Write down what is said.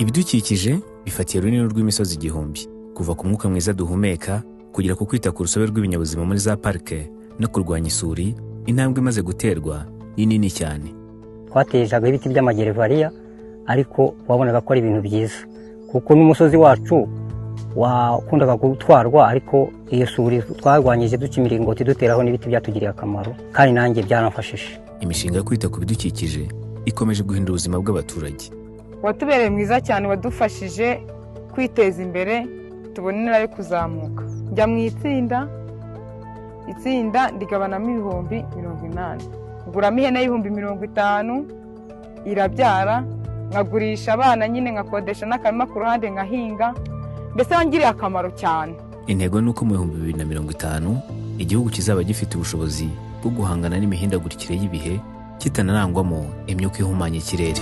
Ibidukikije bifatiye runini rw'imisozi igihumbi, kuva ku mwuka mwiza duhumeka kugera ku kwita ku rusobe rw'ibinyabuzima muri za parike no kurwanya isuri. Intambwe imaze guterwa ni nini cyane. Twatejaga ibiti by'amagerevariya ariko wabonaga ko ari ibintu byiza, kuko n'umusozi wacu wakundaga gutwarwa, ariko iyo suri twarwanyije duca imiringoti duteraho n'ibiti byatugiriye akamaro, kandi nanjye byaramfashije. Imishinga yo kwita ku bidukikije ikomeje guhindura ubuzima bw'abaturage. Watubereye mwiza cyane, wadufashije kwiteza imbere, tubona intera yo kuzamuka. Njya mu itsinda ndigabanamo ibihumbi 80, nguramo ihene y'ibihumbi 50, irabyara, nkagurisha abana nyine, nkakodesha n'akarima ku ruhande nkahinga, mbese wangiriye akamaro cyane. Intego ni uko mu 2050 igihugu kizaba gifite ubushobozi bwo guhangana n'imihindagurikire y'ibihe, kitanarangwamo imyuka ihumanya ikirere.